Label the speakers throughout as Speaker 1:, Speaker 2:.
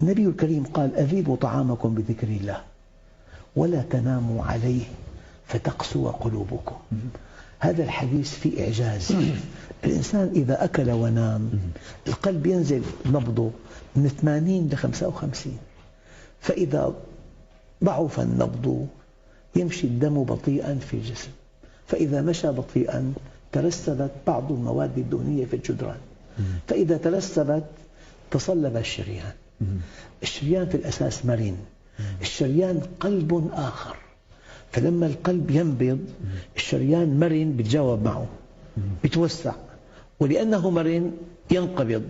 Speaker 1: النبي الكريم قال أذيبوا طعامكم بذكر الله ولا تناموا عليه فتقسو قلوبكم. هذا الحديث فيه إعجاز. الإنسان إذا أكل ونام القلب ينزل نبضه من 80 ل 55، فإذا ضعف النبض يمشي الدم بطيئا في الجسم، فإذا مشى بطيئا ترسبت بعض المواد الدهنية في الجدران، فإذا ترسبت تصلب الشريان. الشريان في الأساس مرن، الشريان قلب آخر، فلما القلب ينبض الشريان مرن بيتجاوب معه بيتوسع، ولأنه مرن ينقبض،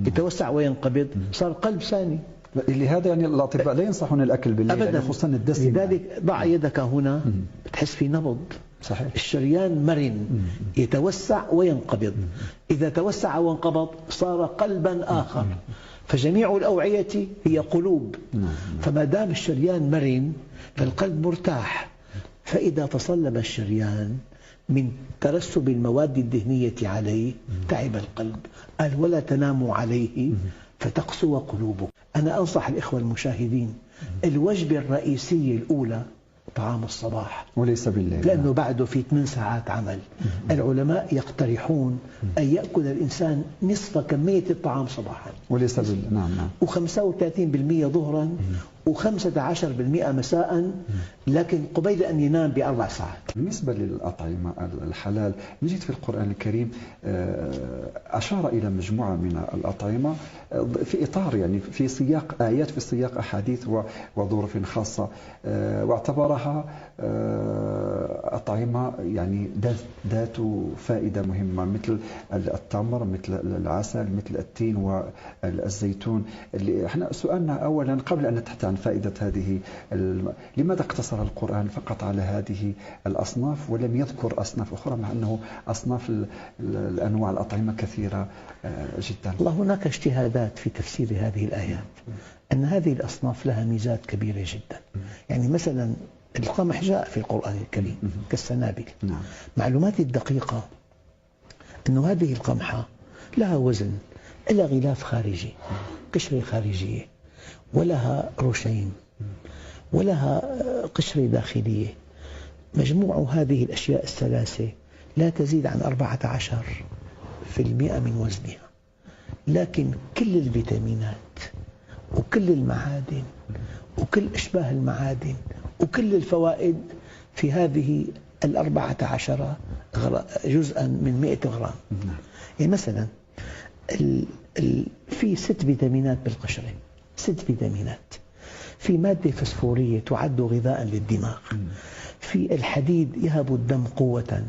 Speaker 1: يتوسع وينقبض، صار قلب ثاني.
Speaker 2: لهذا يعني الأطباء لا ينصحون الأكل بالليل
Speaker 1: أبدا،
Speaker 2: يعني خصوصا الدسم.
Speaker 1: لذلك ضع يدك هنا بتحس في نبض.
Speaker 2: صحيح.
Speaker 1: الشريان مرن يتوسع وينقبض، إذا توسع وانقبض صار قلبا آخر. فجميع الأوعية هي قلوب، فما دام الشريان مرن فالقلب مرتاح. فإذا تصلب الشريان من ترسب المواد الدهنية عليه تعب القلب. قال ولا تناموا عليه فتقسو قلوبكم. أنا أنصح الإخوة المشاهدين الوجبة الرئيسية الأولى طعام الصباح
Speaker 2: وليس بالليل،
Speaker 1: لأنه بعده في 8 ساعات عمل. العلماء يقترحون أن يأكل الإنسان نصف كمية الطعام صباحا
Speaker 2: وليس بالليل. نعم نعم.
Speaker 1: و35% ظهرا و15% مساء، لكن قبيل أن ينام ب4 ساعات.
Speaker 2: بالنسبة للأطعمة الحلال نجد في القرآن الكريم أشار إلى مجموعة من الأطعمة في إطار يعني في سياق آيات، في سياق أحاديث وظروف خاصة، واعتبرها أطعمة يعني ذات فائدة مهمة مثل التمر، مثل العسل، مثل التين والزيتون. احنا سؤالنا أولا قبل أن نتحدث عن فائدة هذه لماذا اقتصر القرآن فقط على هذه الأصناف ولم يذكر أصناف أخرى، مع أنه أصناف الأنواع الأطعمة كثيرة جدا؟
Speaker 1: الله هناك اجتهادات في تفسير هذه الآيات أن هذه الأصناف لها ميزات كبيرة جدا. يعني مثلا القمح جاء في القرآن الكريم كالسنابل. معلوماتي الدقيقة أن هذه القمحة لها وزن، لها غلاف خارجي، قشرة خارجية، ولها رشين، ولها قشرة داخلية. مجموع هذه الأشياء الثلاثة لا تزيد عن 14% من وزنها، لكن كل الفيتامينات وكل المعادن وكل أشباه المعادن وكل الفوائد في هذه 14 جزءا من 100 غرام. يعني مثلا في 6 فيتامينات بالقشرة، 6 فيتامينات. في مادة فسفورية تعد غذاء للدماغ. في الحديد يهب الدم قوة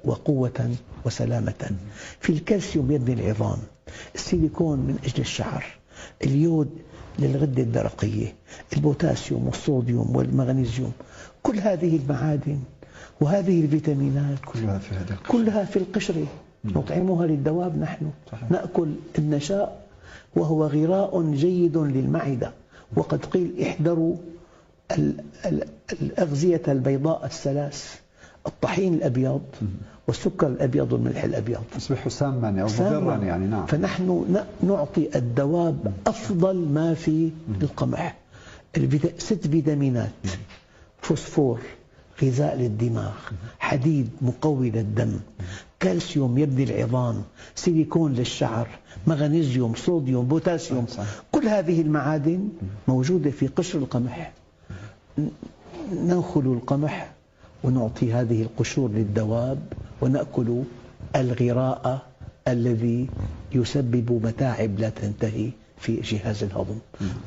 Speaker 1: وقوة وسلامة. في الكالسيوم يبني العظام. السيليكون من أجل الشعر. اليود للغدة الدرقية. البوتاسيوم والصوديوم والمغنيسيوم. كل هذه المعادن وهذه الفيتامينات كلها في القشرة. نطعمها للدواب نحن. نأكل النشاء وهو غراء جيد للمعدة. وقد قيل احذروا الأغذية البيضاء الثلاث: الطحين الأبيض والسكر الأبيض والملح الأبيض.
Speaker 2: يصبح ساما أو مضرا يعني. نعم.
Speaker 1: فنحن نعطي الدواب أفضل ما في القمح. 6 فيتامينات: فوسفور غذاء للدماغ، حديد مقوي للدم، كالسيوم يبني العظام، سيليكون للشعر، مغنيسيوم، صوديوم، بوتاسيوم. كل هذه المعادن موجودة في قشر القمح. نأكل القمح ونعطي هذه القشور للدواب ونأكل الغراء الذي يسبب متاعب لا تنتهي في جهاز الهضم.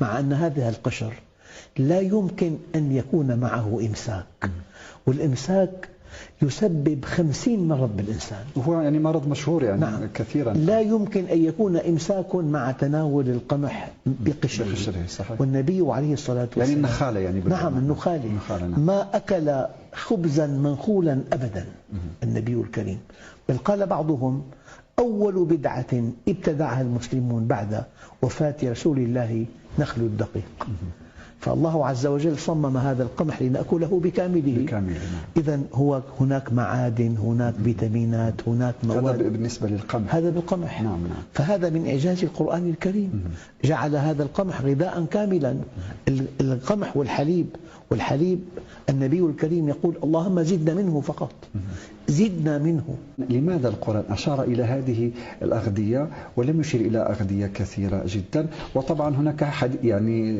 Speaker 1: مع أن هذا القشر لا يمكن أن يكون معه إمساك، والإمساك يسبب 50 مرض بالإنسان،
Speaker 2: وهو يعني مرض مشهور يعني. نعم. كثيرا.
Speaker 1: لا يمكن أن يكون إمساك مع تناول القمح بقشره. والنبي عليه الصلاة والسلام
Speaker 2: يعني النخالة يعني.
Speaker 1: نعم النخالة. نعم. ما أكل خبزا منخولا أبدا النبي الكريم، بل قال بعضهم أول بدعة ابتدعها المسلمون بعد وفاة رسول الله نخل الدقيق. فالله عز وجل صمم هذا القمح لنأكله بكامله.
Speaker 2: نعم.
Speaker 1: إذن هو هناك معادن، هناك فيتامينات، هناك مواد.
Speaker 2: هذا بالنسبة للقمح.
Speaker 1: هذا بالقمح.
Speaker 2: نعم.
Speaker 1: فهذا من إعجاز القرآن الكريم. جعل هذا القمح غذاء كاملا. القمح والحليب النبي الكريم يقول اللهم زدنا منه فقط، زدنا منه.
Speaker 2: لماذا القرآن أشار إلى هذه الأغذية ولم يشير إلى أغذية كثيرة جدا؟ وطبعا هناك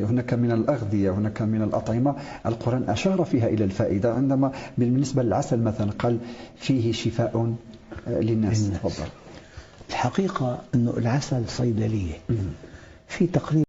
Speaker 2: هناك من الأغذية، هناك من الأطعمة القرآن أشار فيها إلى الفائدة، عندما بالنسبة للعسل مثلا قال فيه شفاء للناس.
Speaker 1: الحقيقة أن العسل صيدلية في تقريبا